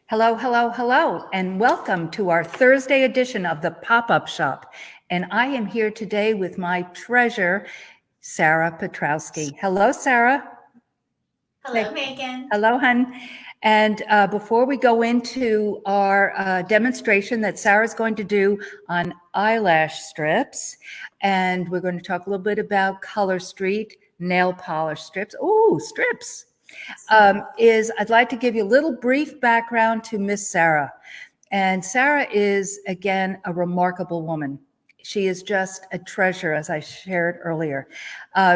Hello, hello, hello, and welcome to our Thursday edition of the Pop-Up Shop. And I am here today with my treasure, Sara Petrawski. Hello, Sara. Hello, Megan. Hello, hun. And before we go into our demonstration that Sara's going to do on eyelash strips, and we're going to talk a little bit about Color Street nail polish strips. Ooh, strips. I'd like to give you a little brief background to Miss Sara. And Sara is, again, a remarkable woman. She is just a treasure, as I shared earlier.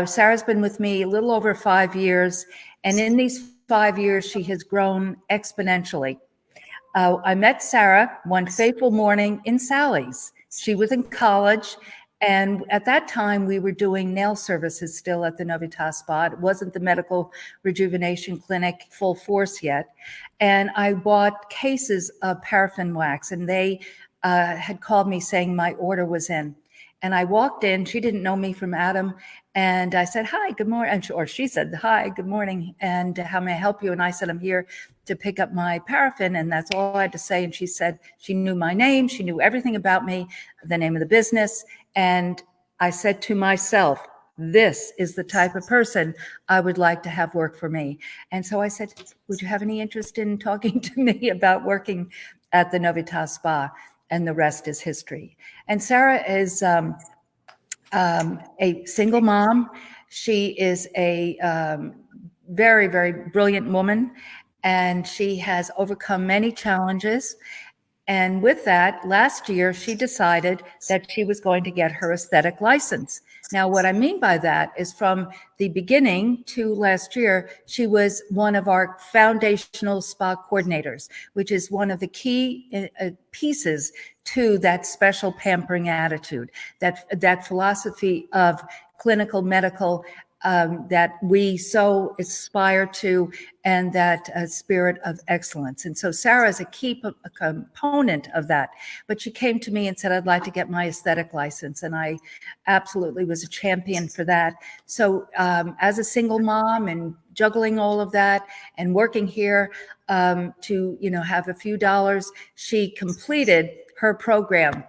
Sara's been with me a little over 5 years, and in these 5 years, she has grown exponentially. I met Sara one fateful morning in Sally's. She was in college, and at that time, we were doing nail services still at the Novitas Spa. It wasn't the medical rejuvenation clinic full force yet. And I bought cases of paraffin wax, and they had called me saying my order was in. And I walked in, she didn't know me from Adam, and I said, hi, good morning. Or she said, hi, good morning, and how may I help you? And I said, I'm here to pick up my paraffin, and that's all I had to say. And she said she knew my name, she knew everything about me, the name of the business. And I said to myself, this is the type of person I would like to have work for me. And so I said, would you have any interest in talking to me about working at the Novitas Spa? And the rest is history. And Sara is a single mom. She is a very, very brilliant woman, and she has overcome many challenges. And with that, last year, she decided that she was going to get her aesthetic license. Now, what I mean by that is from the beginning to last year, she was one of our foundational spa coordinators, which is one of the key pieces to that special pampering attitude, that philosophy of clinical medical that we so aspire to, and that spirit of excellence. And so Sara is a key component of that. But she came to me and said, I'd like to get my aesthetic license. And I absolutely was a champion for that. So as a single mom and juggling all of that and working here to have a few dollars, she completed her program.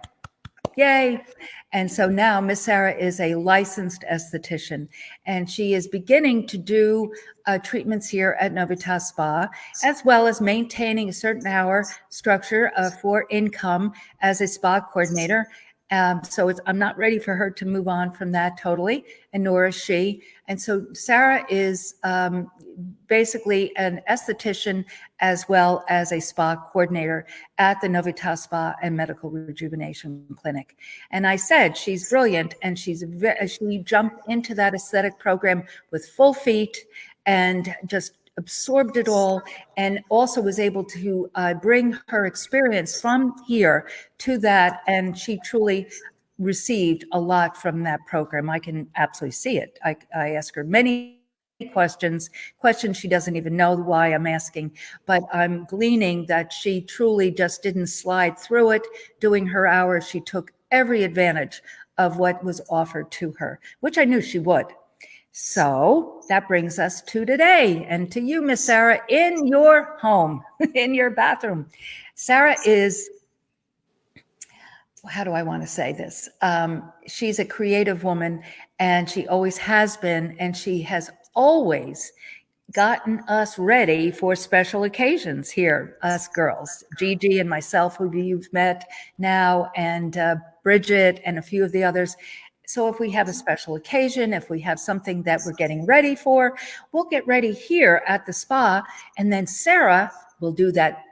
Yay. And so now Miss Sara is a licensed esthetician, and she is beginning to do treatments here at Novitas Spa, as well as maintaining a certain hour structure for income as a spa coordinator. So I'm not ready for her to move on from that totally, and nor is she. And so Sara is basically an esthetician as well as a spa coordinator at the Novitas Spa and Medical Rejuvenation Clinic. And I said she's brilliant, and she jumped into that aesthetic program with full feet and just absorbed it all, and also was able to bring her experience from here to that. And she truly received a lot from that program. I can absolutely see it. I ask her many questions she doesn't even know why I'm asking, but I'm gleaning that she truly just didn't slide through it doing her hours. She took every advantage of what was offered to her, which I knew she would. So that brings us to today, and to you, Miss Sara, in your home, in your bathroom. Sara is, how do I want to say this? She's a creative woman, and she always has been, and she has always gotten us ready for special occasions here, us girls, Gigi and myself, who you've met now, and Bridget and a few of the others. So if we have a special occasion, if we have something that we're getting ready for, we'll get ready here at the spa, and then Sara will do that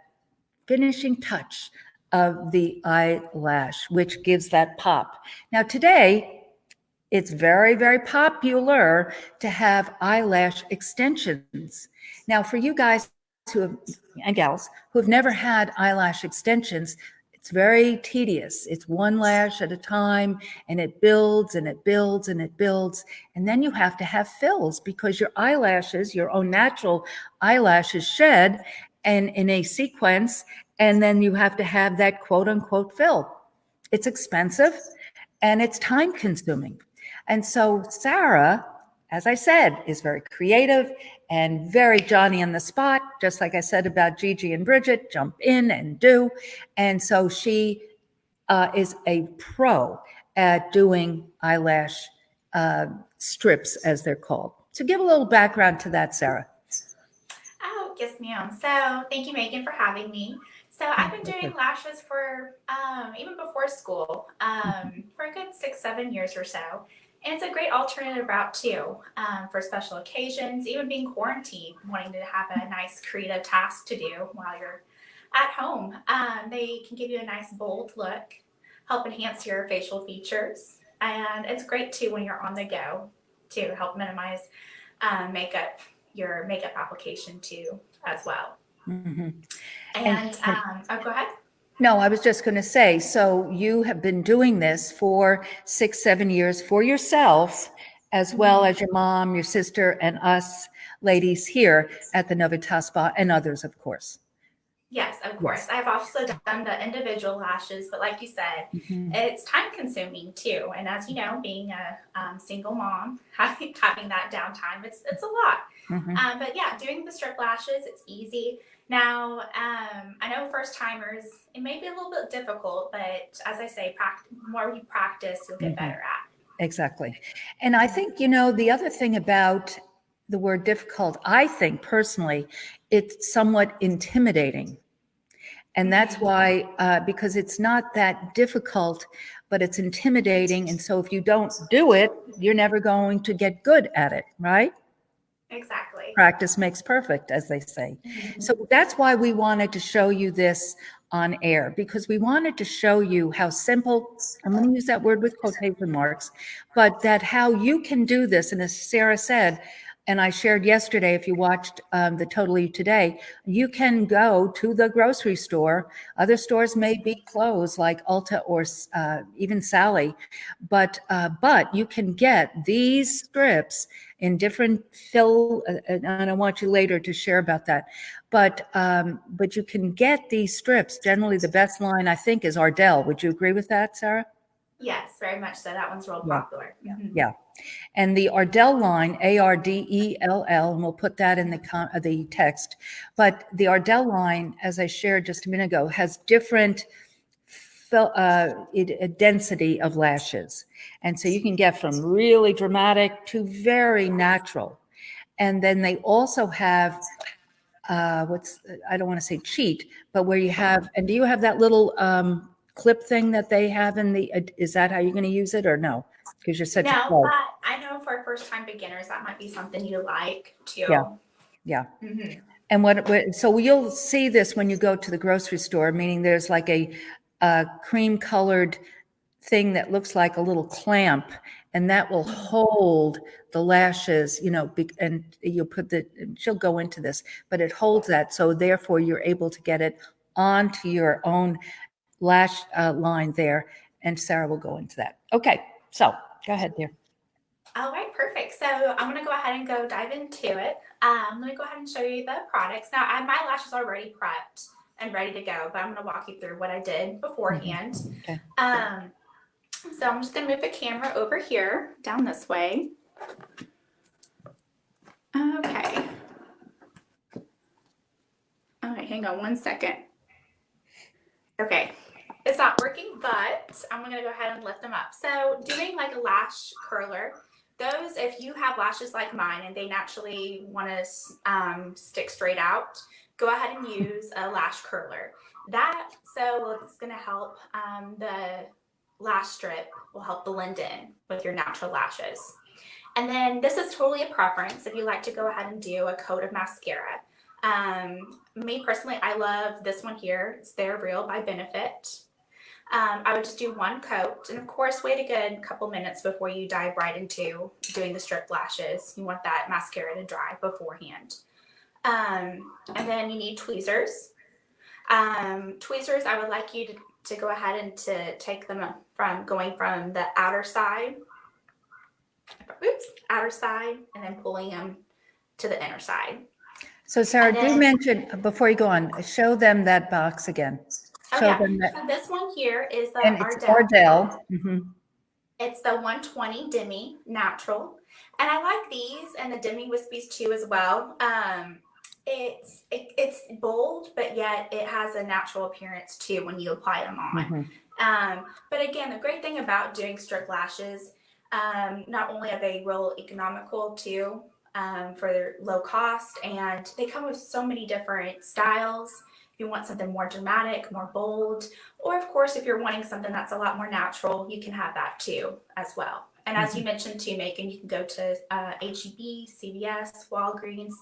finishing touch of the eyelash, which gives that pop. Now today, it's very, very popular to have eyelash extensions. Now for you guys and gals who have never had eyelash extensions, it's very tedious. It's one lash at a time, and it builds and it builds and it builds. And then you have to have fills because your eyelashes, your own natural eyelashes, shed and in a sequence. And then you have to have that quote unquote fill. It's expensive and it's time consuming. And so Sara, as I said, is very creative, and very Johnny on the spot, just like I said about Gigi and Bridget, jump in and do. And so she is a pro at doing eyelash strips, as they're called. So give a little background to that, Sarah. Oh, yes, ma'am. So thank you, Megan, for having me. So I've been doing lashes for even before school for a good 6-7 years or so. And it's a great alternative route too for special occasions, even being quarantined, wanting to have a nice creative task to do while you're at home. They can give you a nice bold look, help enhance your facial features. And it's great too when you're on the go to help minimize your makeup application too as well. Mm-hmm. And go ahead. No, I was just going to say, so you have been doing this for 6-7 years for yourself, as well as your mom, your sister, and us ladies here at the Novitas Spa, and others, of course. Yes, of course. I've also done the individual lashes, but like you said, it's time consuming too. And as you know, being a single mom, having that downtime, it's a lot. But yeah, doing the strip lashes, it's easy. Now, I know first timers, it may be a little bit difficult, but as I say, more you practice, you'll get better at. Exactly. And I think, the other thing about the word difficult, I think personally, it's somewhat intimidating. And that's why, because it's not that difficult, but it's intimidating. And so if you don't do it, you're never going to get good at it, right? Exactly. Practice makes perfect, as they say. So that's why we wanted to show you this on air, because we wanted to show you how simple, I'm going to use that word with quotation marks, but that how you can do this. And as Sarah said, and I shared yesterday, if you watched the Totally Today, you can go to the grocery store. Other stores may be closed, like Ulta or even Sally, but you can get these strips in different fill. And I want you later to share about that. But you can get these strips. Generally, the best line I think is Ardell. Would you agree with that, Sarah? Yes, very much so. That one's real popular. Yeah. And the Ardell line, Ardell, and we'll put that in the text. But the Ardell line, as I shared just a minute ago, has different density of lashes. And so you can get from really dramatic to very natural. And then they also have I don't want to say cheat, but where you have, and do you have that little clip thing that they have in the, is that how you're going to use it or no? Because you're such a pro. But I know for first time beginners, that might be something you like too. Yeah. And so you'll see this when you go to the grocery store, meaning there's like a cream colored thing that looks like a little clamp, and that will hold the lashes, and you'll she'll go into this, but it holds that. So therefore you're able to get it onto your own lash line there. And Sarah will go into that. Okay. So go ahead, dear. All right, perfect. So I'm going to go ahead and dive into it. Let me go ahead and show you the products. Now, my lashes are already prepped and ready to go, but I'm going to walk you through what I did beforehand. Okay. So I'm just going to move the camera over here, down this way. Okay. All right, hang on one second. Okay. It's not working, but I'm going to go ahead and lift them up. So doing like a lash curler, those, if you have lashes like mine and they naturally want to stick straight out, go ahead and use a lash curler. So it's going to help the lash strip will help blend in with your natural lashes. And then this is totally a preference if you like to go ahead and do a coat of mascara. Me personally, I love this one here. It's They're Real by Benefit. I would just do one coat, and of course wait a good couple minutes before you dive right into doing the strip lashes. You want that mascara to dry beforehand. And then you need tweezers. Tweezers, I would like you to go ahead and to take them from going from the outer side, and then pulling them to the inner side. So Sarah, do mention, before you go on, show them that box again. Show them that. So this one here is the Ardell. It's the 120 Demi Natural. And I like these and the demi wispies too as well. It's bold, but yet it has a natural appearance too when you apply them on. But again, the great thing about doing strict lashes, not only are they real economical too, for their low cost, and they come with so many different styles. If you want something more dramatic, more bold, or of course, if you're wanting something that's a lot more natural, you can have that too as well. And as you mentioned too, Megan, you can go to H-E-B, CVS, Walgreens,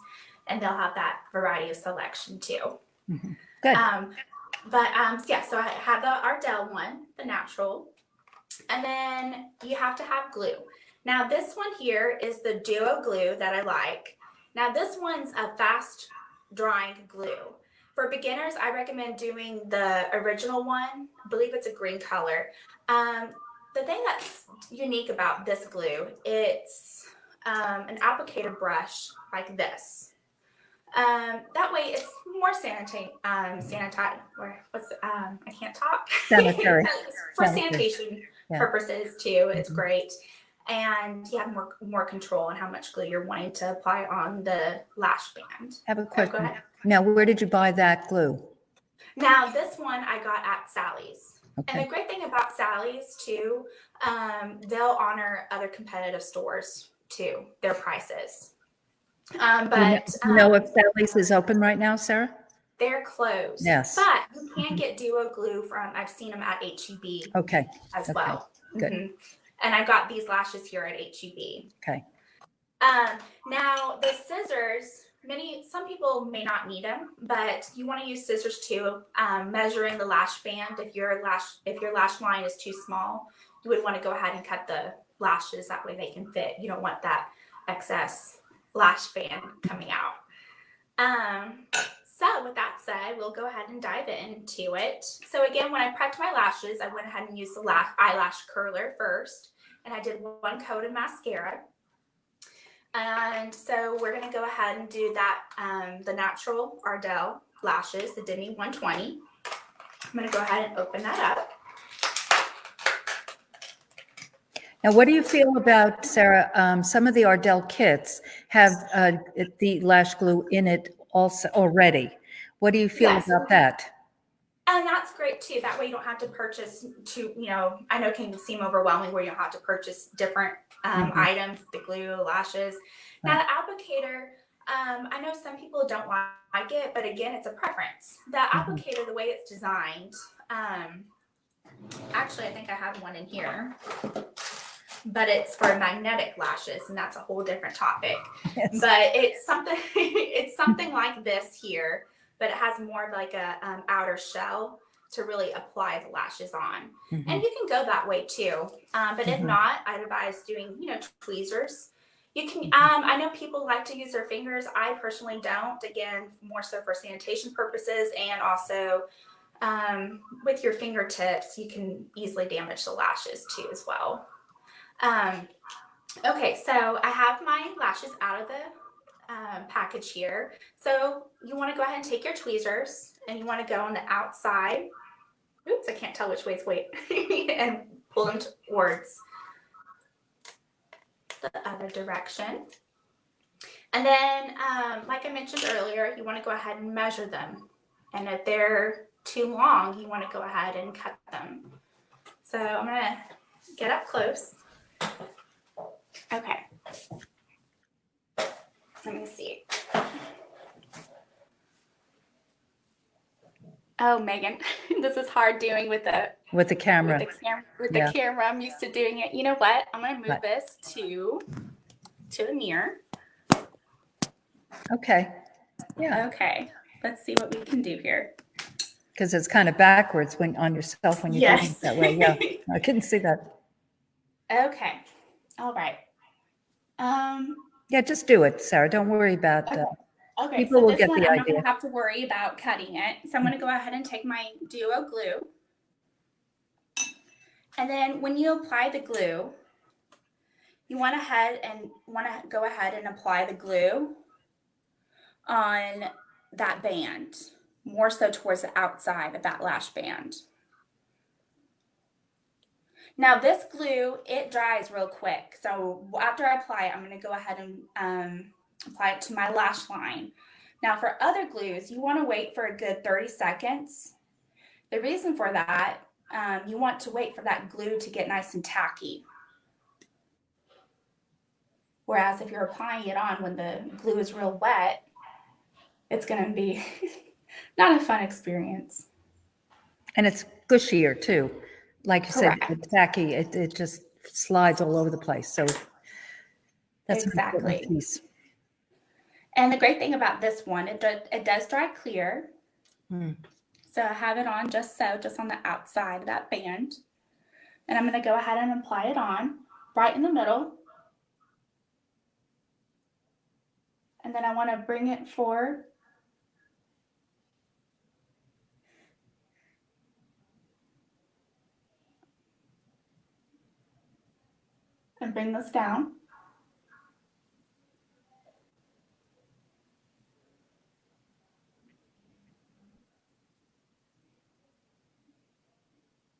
and they'll have that variety of selection too. Good. Yeah, so I have the Ardell one, the natural, and then you have to have glue. Now this one here is the Duo glue that I like. Now this one's a fast drying glue. For beginners, I recommend doing the original one. I believe it's a green color. The thing that's unique about this glue, it's an applicator brush like this. That way it's more I can't talk. Sanitary. For sanitation purposes too, it's great. And you have more control on how much glue you're wanting to apply on the lash band. I have a question. Now, where did you buy that glue? Now, this one I got at Sally's. Okay. And the great thing about Sally's too, they'll honor other competitive stores too, their prices. But you know if Sally's is open right now, Sarah? They're closed. Yes. But you can get Duo glue from, I've seen them at H-E-B as well. Good. And I got these lashes here at H-E-B. Okay. Now the scissors, some people may not need them, but you want to use scissors too. Measuring the lash band, if your lash line is too small, you would want to go ahead and cut the lashes. That way they can fit. You don't want that excess lash band coming out. So with that said, we'll go ahead and dive into it. So again, when I prepped my lashes, I went ahead and used the eyelash curler first, and I did one coat of mascara. And so we're going to go ahead and do that, the natural Ardell lashes, the Demi 120. I'm going to go ahead and open that up. Now, what do you feel about, Sarah, some of the Ardell kits have the lash glue in it also already. What do you feel about that? And that's great too. That way you don't have to purchase I know it can seem overwhelming where you don't have to purchase different items, the glue, lashes. Now the applicator, I know some people don't like it, but again, it's a preference. The applicator, the way it's designed, actually, I think I have one in here, but it's for magnetic lashes, and that's a whole different topic. Yes. But it's something like this here, but it has more like a outer shell to really apply the lashes on. And you can go that way too. But if not, I'd advise doing, tweezers. You can, I know people like to use their fingers. I personally don't, again, more so for sanitation purposes, and also with your fingertips, you can easily damage the lashes too as well. Okay, so I have my lashes out of the package here. So you want to go ahead and take your tweezers, and you want to go on the outside. Oops, I can't tell which way is which. And pull them towards the other direction. And then, like I mentioned earlier, you want to go ahead and measure them. And if they're too long, you want to go ahead and cut them. So I'm going to get up close. Okay. Let me see. Oh, Megan, this is hard doing with the camera. With the camera, I'm used to doing it. You know what? I'm going to move this to the mirror. Okay. Yeah. Okay. Let's see what we can do here. Because it's kind of backwards on yourself when you're doing it that way. Yeah, I couldn't see that. Okay. All right. Yeah, just do it, Sarah. Don't worry about okay, people so will get the idea. I'm not going to have to worry about cutting it. So I'm going to go ahead and take my Duo glue. And then when you apply the glue, you want to go ahead and apply the glue on that band, more so towards the outside of that lash band. Now this glue, it dries real quick. So after I apply it, I'm going to go ahead and apply it to my lash line. Now for other glues, you want to wait for a good 30 seconds. The reason for that, you want to wait for that glue to get nice and tacky. Whereas if you're applying it on when the glue is real wet, it's going to be not a fun experience. And it's gushier too. Like you Correct. said, it's tacky. It just slides all over the place. So that's exactly an important piece. And the great thing about this one, it does dry clear. Mm. So I have it on just on the outside of that band. And I'm going to go ahead and apply it on right in the middle. And then I want to bring it forward. And bring this down.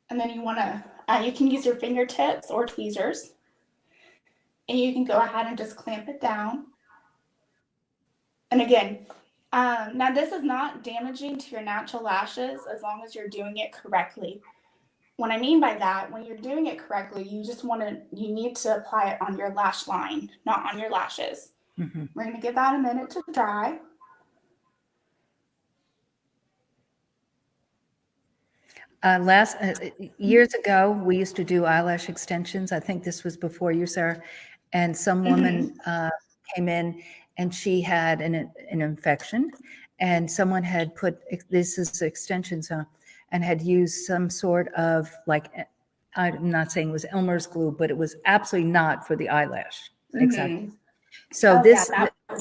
And then you want to, you can use your fingertips or tweezers. And you can go ahead and just clamp it down. And again, now this is not damaging to your natural lashes as long as you're doing it correctly. What I mean by that, when you're doing it correctly, you need to apply it on your lash line, not on your lashes. Mm-hmm. We're going to give that a minute to dry. Years ago, we used to do eyelash extensions. I think this was before you, Sarah. And some woman came in and she had an infection, and someone had put this is extensions on, and had used some sort of, like, I'm not saying it was Elmer's glue, but it was absolutely not for the eyelash. Mm-hmm. Exactly. So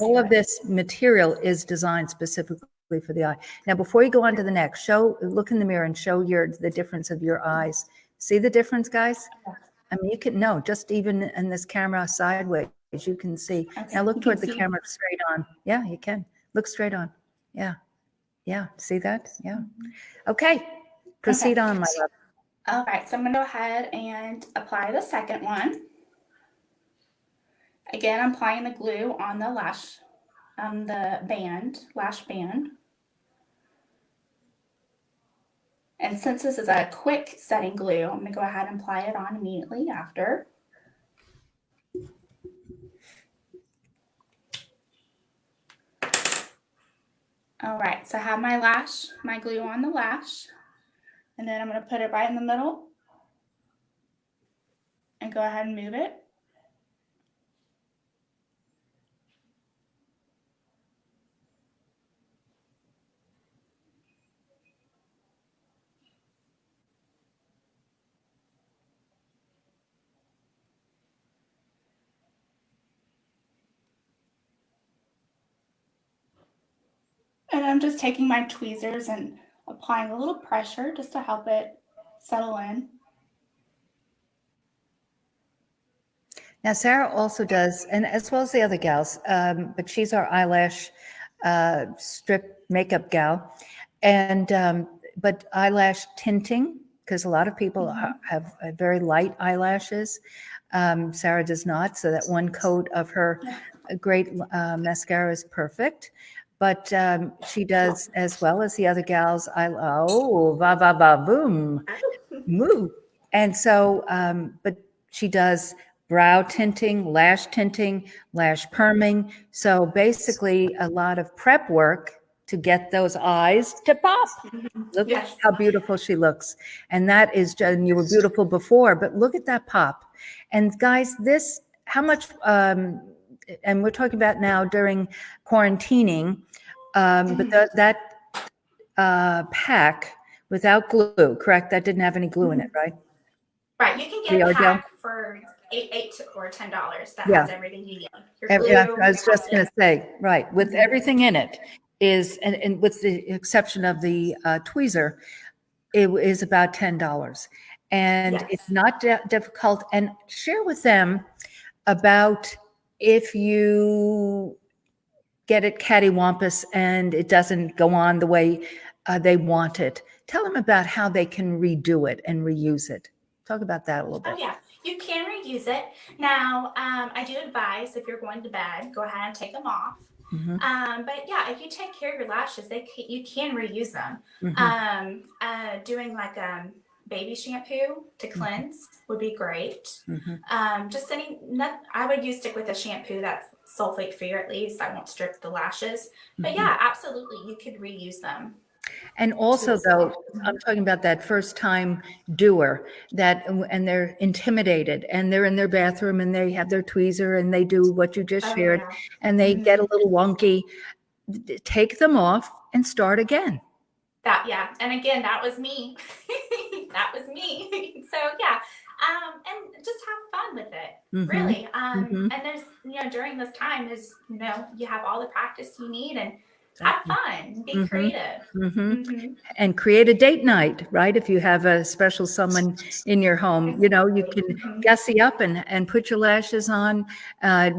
all of this material is designed specifically for the eye. Now, before you go on to the next, look in the mirror and show the difference of your eyes. See the difference, guys? I mean, you can just even in this camera sideways, you can see. Okay. Now look toward the camera straight on. Yeah, you can. Look straight on. Yeah. Yeah. See that? Yeah. Okay. Proceed on, my love. All right. So I'm going to go ahead and apply the second one. Again, I'm applying the glue on the lash band. And since this is a quick setting glue, I'm going to go ahead and apply it on immediately after. All right, so I have my glue on the lash, and then I'm going to put it right in the middle and go ahead and move it. And I'm just taking my tweezers and applying a little pressure just to help it settle in. Now, Sarah also does, and as well as the other gals, but she's our eyelash strip makeup gal, and but eyelash tinting, because a lot of people have very light eyelashes. Sarah does not, so that one coat of her great mascara is perfect. But she does, as well as the other gals, boom, moo. And so, but she does brow tinting, lash perming. So basically a lot of prep work to get those eyes to pop. Look how beautiful she looks. And that is just, and you were beautiful before, but look at that pop. And guys, how much, and we're talking about now during quarantining, but that pack without glue, correct? That didn't have any glue in it, right? Right. You can get a pack for $8 or $10 that has everything you need. Your glue, I was just going to say, right, with everything in it is, and with the exception of the tweezer, it is about $10. And it's not difficult. And share with them about if you get it cattywampus and it doesn't go on the way they want it. Tell them about how they can redo it and reuse it. Talk about that a little Oh bit. yeah, you can reuse it. Now, I do advise if you're going to bed, go ahead and take them off. But yeah, if you take care of your lashes, you can reuse them. Doing like baby shampoo to cleanse would be great. Just I would stick with a shampoo that's sulfate free, or at least I won't strip the lashes. But yeah, absolutely, you could reuse them. And also, though, I'm talking about that first time doer and they're intimidated and they're in their bathroom and they have their tweezer and they do what you just shared and they get a little wonky. Take them off and start again. And again, that was me. That was me. So yeah, and just have fun with it, really. And there's, during this time, you have all the practice you need, and have fun, be creative. And create a date night, right? If you have a special someone in your home, you can gussy up and put your lashes on.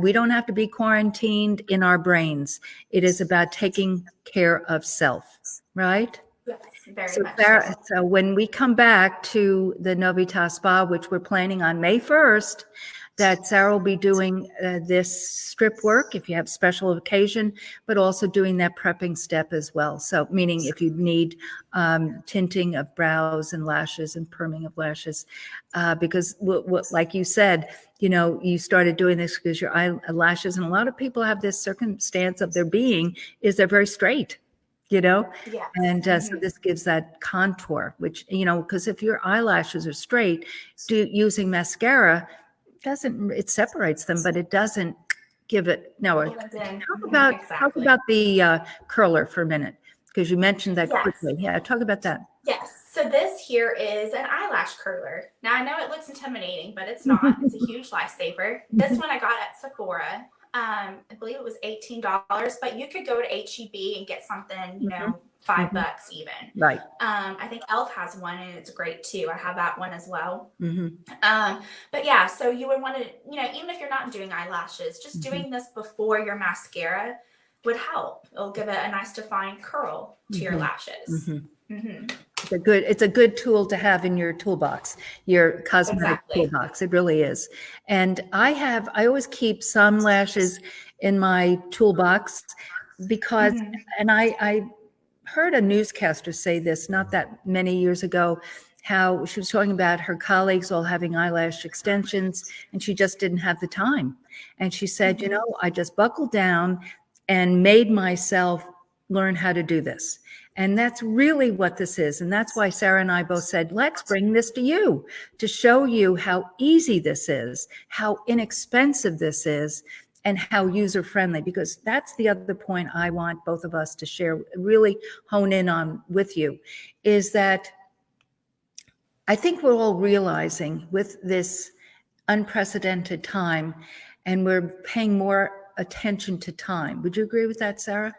We don't have to be quarantined in our brains. It is about taking care of self, right? Yes, very So, much Sarah, so when we come back to the Novitas Spa, which we're planning on May 1st, that Sarah will be doing this strip work if you have special occasion, but also doing that prepping step as well. So meaning if you need tinting of brows and lashes and perming of lashes, because like you said, you started doing this because your eyelashes, and a lot of people have this circumstance of their being is they're very straight. Yes. And so this gives that contour, which, because if your eyelashes are straight, using mascara it separates them, but it doesn't give it. No, talk about the curler for a minute, because you mentioned that quickly. Yeah, talk about that. Yes. So this here is an eyelash curler. Now I know it looks intimidating, but it's not. It's a huge lifesaver. This one I got at Sephora. I believe it was $18, but you could go to HEB and get something, $5 even. Right. I think Elf has one and it's great too. I have that one as well. But yeah, so you would want to, even if you're not doing eyelashes, just doing this before your mascara would help. It'll give it a nice defined curl to your lashes. It's a good tool to have in your toolbox, your cosmetic toolbox. It really is. And I always keep some lashes in my toolbox because, and I heard a newscaster say this not that many years ago, how she was talking about her colleagues all having eyelash extensions and she just didn't have the time. And she said, I just buckled down and made myself learn how to do this. And that's really what this is. And that's why Sarah and I both said, let's bring this to you to show you how easy this is, how inexpensive this is, and how user-friendly, because that's the other point I want both of us to share, really hone in on with you, is that I think we're all realizing with this unprecedented time, and we're paying more attention to time. Would you agree with that, Sarah?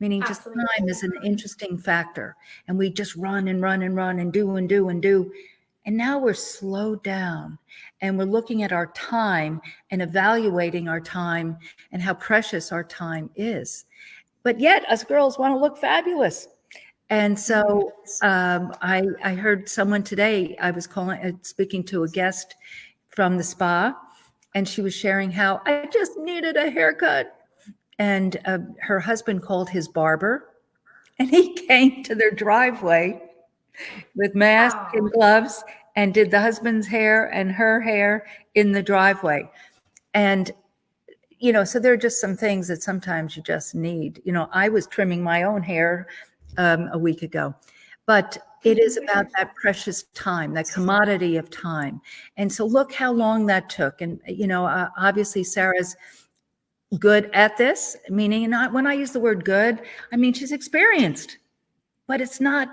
Meaning just time is an interesting factor. And we just run and run and run and do and do and do. And now we're slowed down and we're looking at our time and evaluating our time and how precious our time is. But yet us girls want to look fabulous. And so I heard someone today, I was speaking to a guest from the spa, and she was sharing how I just needed a haircut. And her husband called his barber, and he came to their driveway with mask and gloves and did the husband's hair and her hair in the driveway. And, so there are just some things that sometimes you just need. I was trimming my own hair a week ago, but it is about that precious time, that commodity of time. And so look how long that took. And, obviously Sarah's good at this, meaning not when I use the word good, I mean, she's experienced, but it's not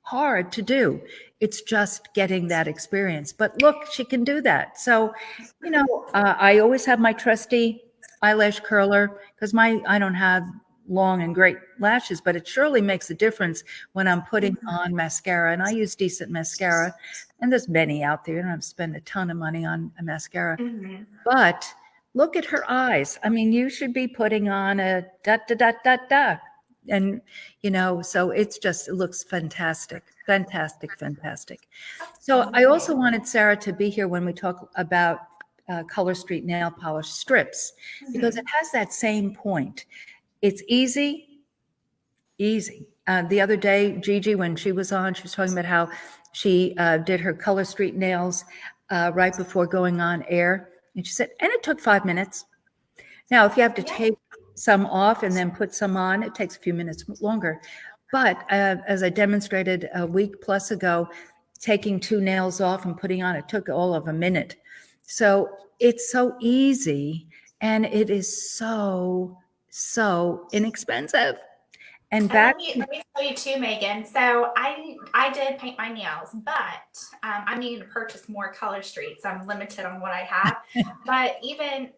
hard to do. It's just getting that experience. But look, she can do that. So, I always have my trusty eyelash curler because I don't have long and great lashes, but it surely makes a difference when I'm putting on mascara, and I use decent mascara, and there's many out there. You don't have to spend a ton of money on a mascara, but look at her eyes. I mean, you should be putting on a da da da da da. and so it looks fantastic, fantastic, fantastic. So I also wanted Sara to be here when we talk about Color Street nail polish strips, because it has that same point. It's easy. The other day, Gigi, when she was on, she was talking about how she did her Color Street nails right before going on air. And she said, and it took 5 minutes. Now, if you have to take some off and then put some on, it takes a few minutes longer. But as I demonstrated a week plus ago, taking 2 nails off and putting on, it took all of a minute. So it's so easy, and it is so inexpensive. And let me tell you too, Megan. So I did paint my nails, but I need to purchase more Color Streets. I'm limited on what I have. But even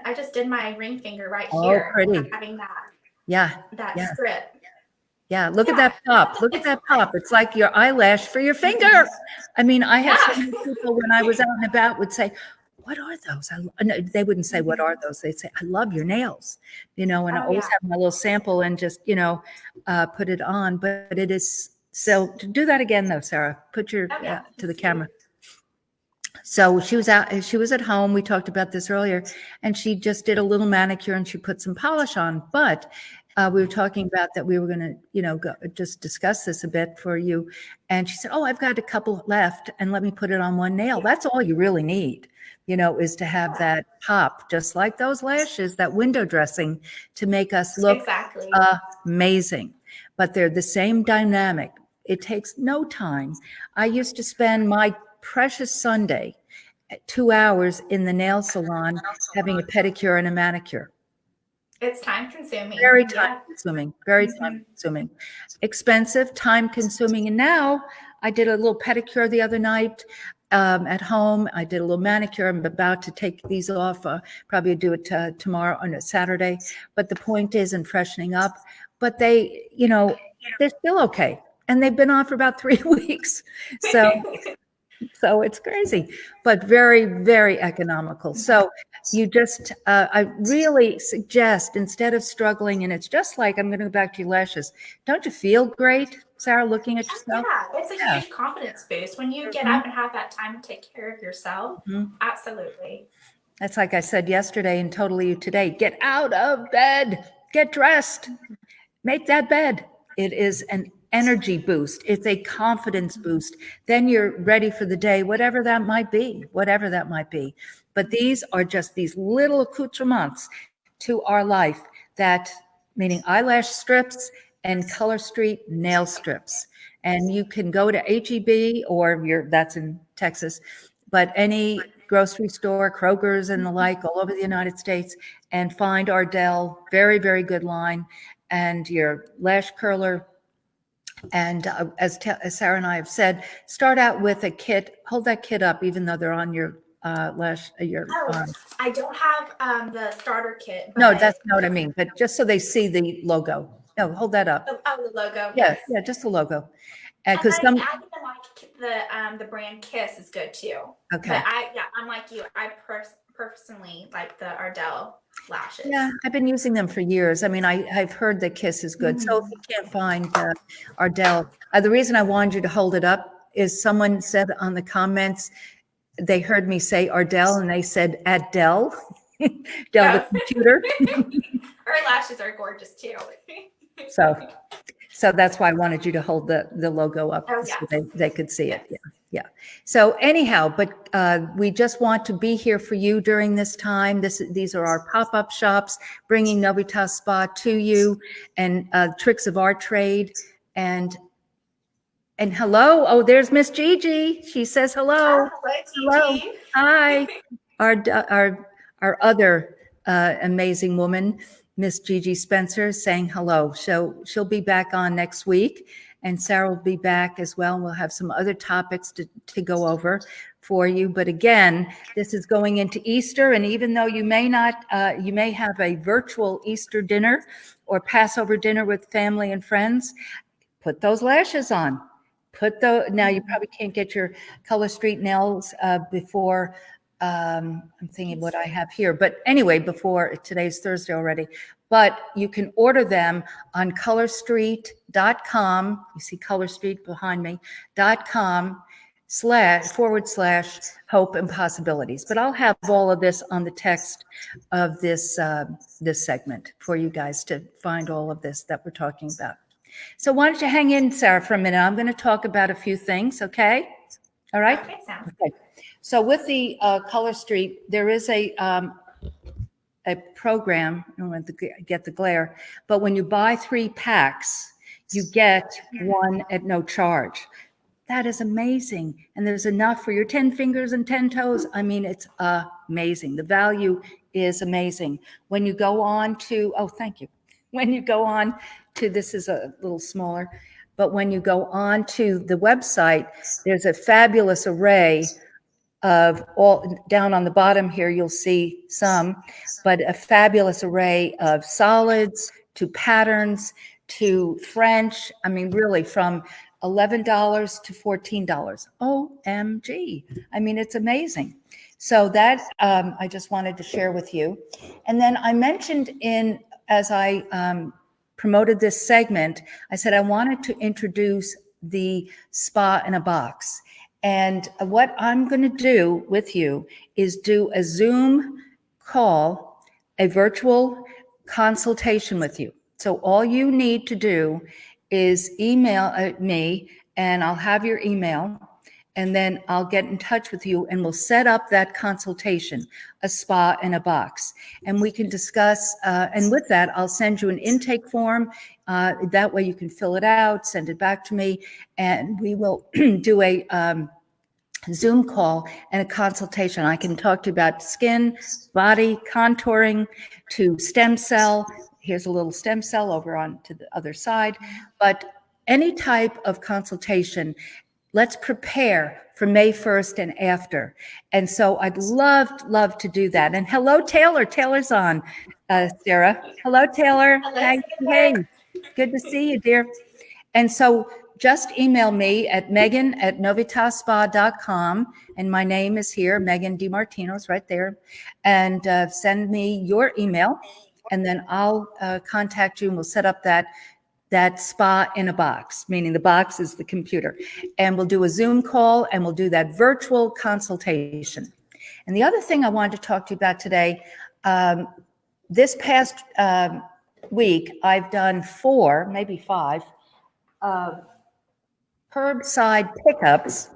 I just did my ring finger right here. Pretty. Having that that strip. Yeah, look at that pop. Look at that pop. It's like your eyelash for your finger. I mean, I have so many people when I was out and about would say, what are those? No, they wouldn't say, what are those? They'd say, I love your nails, and I always have my little sample and just, put it on. But it is, so to do that again though, Sara, put your, to the camera. So she was at home. We talked about this earlier, and she just did a little manicure and she put some polish on. But we were talking about that we were going to, just discuss this a bit for you. And she said, oh, I've got a couple left and let me put it on one nail. That's all you really need, is to have that pop, just like those lashes, that window dressing, to make us look amazing. But they're the same dynamic. It takes no time. I used to spend my precious Sunday 2 hours in the nail salon having a pedicure and a manicure. It's time consuming. Very time consuming. Very time consuming. Expensive, time consuming. And now I did a little pedicure the other night at home. I did a little manicure. I'm about to take these off. Probably do it tomorrow on a Saturday. But the point is, in freshening up. But they, they're still okay. And they've been on for about 3 weeks. So it's crazy, but very, very economical. So you just, I really suggest, instead of struggling, and it's just like, I'm going to go back to your lashes. Don't you feel great, Sara, looking at yourself? Yeah, it's a huge confidence boost when you get up and have that time to take care of yourself. Absolutely. That's like I said yesterday and totally you today. Get out of bed, get dressed, make that bed. It is an energy boost. It's a confidence boost. Then you're ready for the day, whatever that might be. But these are just these little accoutrements to our life, that meaning eyelash strips and Color Street nail strips. And you can go to H-E-B, or that's in Texas, but any grocery store, Kroger's and the like, all over the United States, and find Ardell. Very, very good line. And your lash curler. And as Sara and I have said, start out with a kit. Hold that kit up, even though they're on your lash. I don't have the starter kit. No, that's not what I mean. But just so they see the logo. No, hold that up. Oh, the logo. Yeah, just the logo. Because I even like the brand Kiss is good too. Okay. But I'm like you. I personally like the Ardell lashes. Yeah, I've been using them for years. I mean, I've heard that Kiss is good. So if you can't find Ardell, the reason I wanted you to hold it up is someone said on the comments, they heard me say Ardell and they said at Dell, the computer. Her lashes are gorgeous too. So that's why I wanted you to hold the logo up so they could see it. Yeah. So anyhow, but we just want to be here for you during this time. These are our pop-up shops, bringing Novitas Spa to you, and tricks of our trade. And hello. Oh, there's Miss Gigi. She says hello. Hello, Gigi. Hi. Our other amazing woman, Miss Gigi Spencer, saying hello. So she'll be back on next week, and Sara will be back as well. And we'll have some other topics to go over for you. But again, this is going into Easter, and even though you may not, you may have a virtual Easter dinner or Passover dinner with family and friends, put those lashes on. Now you probably can't get your Color Street nails before I'm thinking what I have here. But anyway, before today's Thursday already. But you can order them on colorstreet.com. You see Color Street behind me, .com / hope and possibilities. But I'll have all of this on the text of this this segment for you guys to find all of this that we're talking about. So why don't you hang in, Sarah, for a minute? I'm going to talk about a few things, okay? All right? Okay, sounds Okay. So with the Color Street, there is a program, I don't want to get the glare, but when you buy 3 packs, you get 1 at no charge. That is amazing. And there's enough for your 10 fingers and 10 toes. I mean, it's amazing. The value is amazing. When you go on to, oh, thank you. When you go on to, this is a little smaller, but when you go on to the website, there's a fabulous array of all, down on the bottom here, you'll see some, but a fabulous array of solids to patterns to French. I mean, really from $11 to $14. OMG. I mean, it's amazing. So that I just wanted to share with you. And then I mentioned as I promoted this segment, I said I wanted to introduce the spa in a box. And what I'm going to do with you is do a Zoom call, a virtual consultation with you. So all you need to do is email me, and I'll have your email, and then I'll get in touch with you, and we'll set up that consultation, a spa in a box. And we can discuss, and with that, I'll send you an intake form. That way you can fill it out, send it back to me, and we will do a Zoom call and a consultation. I can talk to you about skin, body, contouring, to stem cell. Here's a little stem cell over on to the other side. But any type of consultation, let's prepare for May 1st and after. And so I'd love to do that. And hello, Taylor. Taylor's on, Sarah. Hello, Taylor. Hello, Hey, good to see you, dear. And so just email me at megan@novitasspa.com. And my name is here, Megan DiMartino is right there. And send me your email. And then I'll contact you, and we'll set up that spa in a box, meaning the box is the computer. And we'll do a Zoom call, and we'll do that virtual consultation. And the other thing I wanted to talk to you about today, this past week, I've done 4, maybe 5, curbside pickups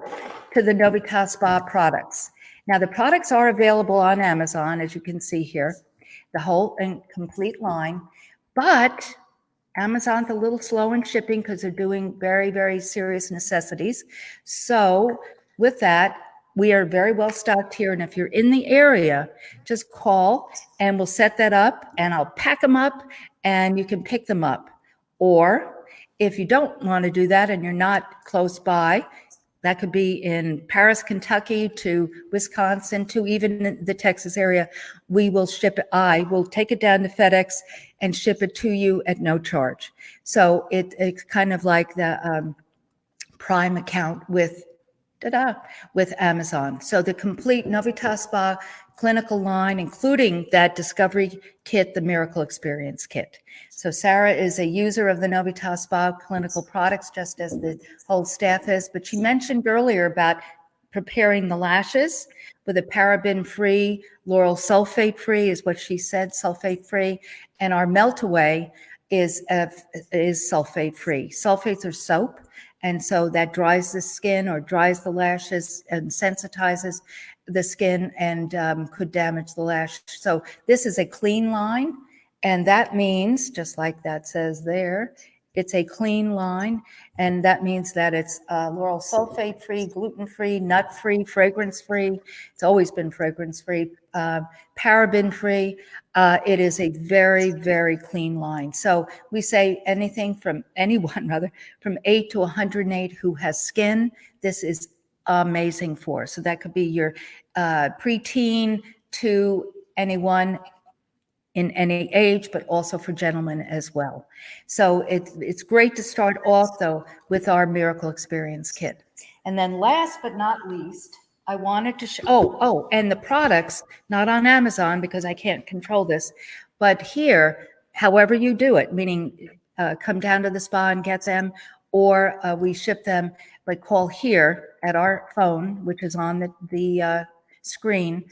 to the Novitas Spa products. Now, the products are available on Amazon, as you can see here, the whole and complete line, but Amazon's a little slow in shipping because they're doing very, very serious necessities. So with that, we are very well stocked here. And if you're in the area, just call and we'll set that up, and I'll pack them up and you can pick them up. Or if you don't want to do that and you're not close by, that could be in Paris, Kentucky to Wisconsin to even the Texas area, we will ship it. I will take it down to FedEx and ship it to you at no charge. So it's kind of like the Prime account with Amazon. So the complete Novitas Spa clinical line, including that discovery kit, the Miracle Experience Kit. So Sara is a user of the Novitas Spa clinical products, just as the whole staff is. But she mentioned earlier about preparing the lashes with a paraben-free, lauryl sulfate-free is what she said, sulfate-free. And our melt-away is sulfate-free. Sulfates are soap. And so that dries the skin or dries the lashes and sensitizes the skin and could damage the lash. So this is a clean line. And that means, just like that says there, it's a clean line. And that means that it's lauryl sulfate free, gluten free, nut free, fragrance free. It's always been fragrance free, paraben free. It is a very, very clean line. So we say anything from anyone, rather, from 8 to 108 who has skin, this is amazing for. So that could be your preteen to anyone in any age, but also for gentlemen as well. So it's great to start off, though, with our Miracle Experience Kit. And then last but not least, I wanted to and the products, not on Amazon because I can't control this, but here, however you do it, meaning come down to the spa and get them, or we ship them, like call here at our phone, which is on the screen.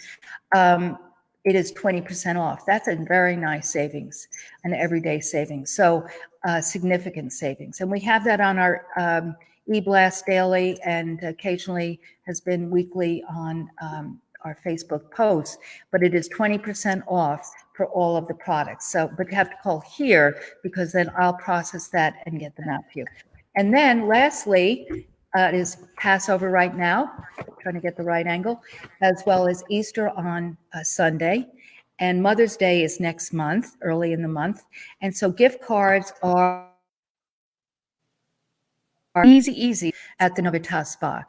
It is 20% off. That's a very nice savings, an everyday savings. So significant savings. And we have that on our e-blast daily, and occasionally has been weekly on our Facebook posts, but it is 20% off for all of the products. So, but you have to call here because then I'll process that and get them out to you. And then lastly, it is Passover right now, trying to get the right angle, as well as Easter on Sunday. And Mother's Day is next month, early in the month. And so gift cards are easy at the Novitas Spa.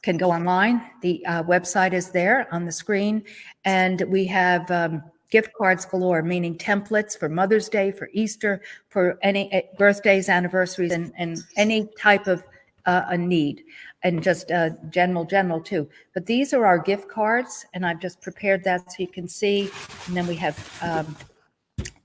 Can go online. The website is there on the screen. And we have gift cards galore, meaning templates for Mother's Day, for Easter, for any birthdays, anniversaries, and any type of a need, and just general too. But these are our gift cards, and I've just prepared that so you can see. And then we have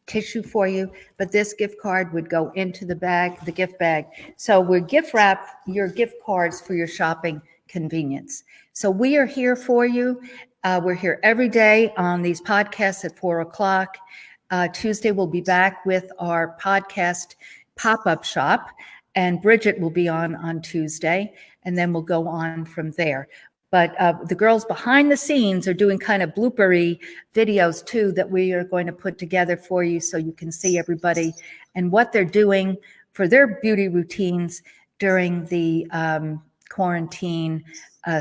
tissue for you, but this gift card would go into the bag, the gift bag. So we gift wrap your gift cards for your shopping convenience. So we are here for you. We're here every day on these podcasts at 4:00. Tuesday, we'll be back with our podcast pop-up shop, and Bridget will be on Tuesday, and then we'll go on from there. But the girls behind the scenes are doing kind of bloopery videos too that we are going to put together for you so you can see everybody and what they're doing for their beauty routines during the quarantine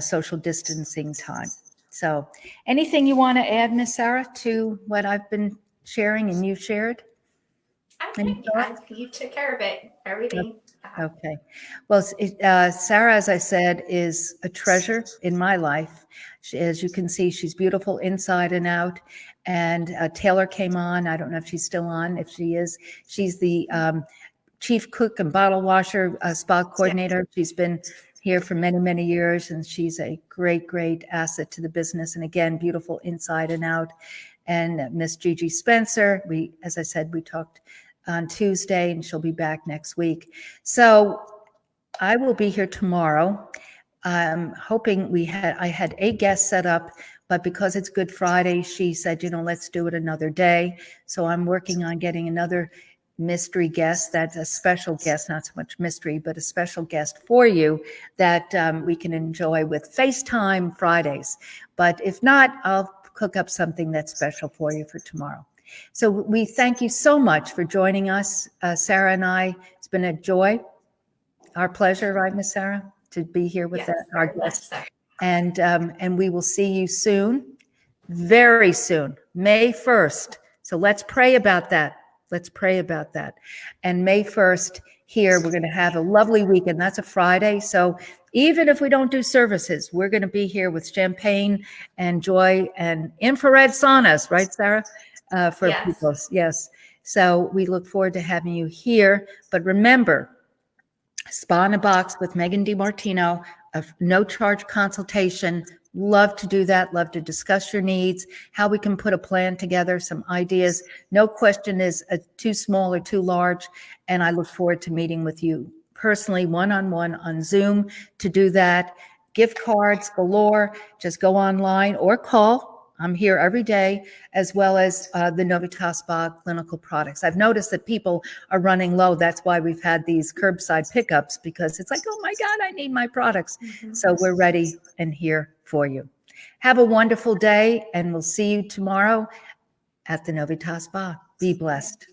social distancing time. So anything you want to add, Miss Sara, to what I've been sharing and you shared? I think you took care of it, everything. Okay. Well, Sara, as I said, is a treasure in my life. As you can see, she's beautiful inside and out. And Taylor came on. I don't know if she's still on. If she is, she's the chief cook and bottle washer, spa coordinator. She's been here for many years, and she's a great asset to the business. And again, beautiful inside and out. And Miss Gigi Spencer, as I said, we talked on Tuesday, and she'll be back next week. So I will be here tomorrow. I'm hoping I had a guest set up, but because it's Good Friday, she said, let's do it another day. So I'm working on getting another mystery guest. That's a special guest, not so much mystery, but a special guest for you that we can enjoy with FaceTime Fridays. But if not, I'll cook up something that's special for you for tomorrow. So we thank you so much for joining us, Sara and I. It's been a joy, our pleasure, right, Miss Sara, to be here with our guests. And we will see you soon, very soon, May 1st. So let's pray about that. And May 1st here, we're going to have a lovely weekend. That's a Friday. So even if we don't do services, we're going to be here with champagne and joy and infrared saunas, right, Sara? For people. Yes. So we look forward to having you here. But remember, Spa in a Box with Megan DiMartino, a no charge consultation. Love to do that. Love to discuss your needs, how we can put a plan together, some ideas. No question is too small or too large. And I look forward to meeting with you personally, one-on-one on Zoom to do that. Gift cards galore. Just go online or call. I'm here every day, as well as the Novitas Spa clinical products. I've noticed that people are running low. That's why we've had these curbside pickups, because it's like, oh my God, I need my products. Mm-hmm. So we're ready and here for you. Have a wonderful day, and we'll see you tomorrow at the Novitas Spa. Be blessed.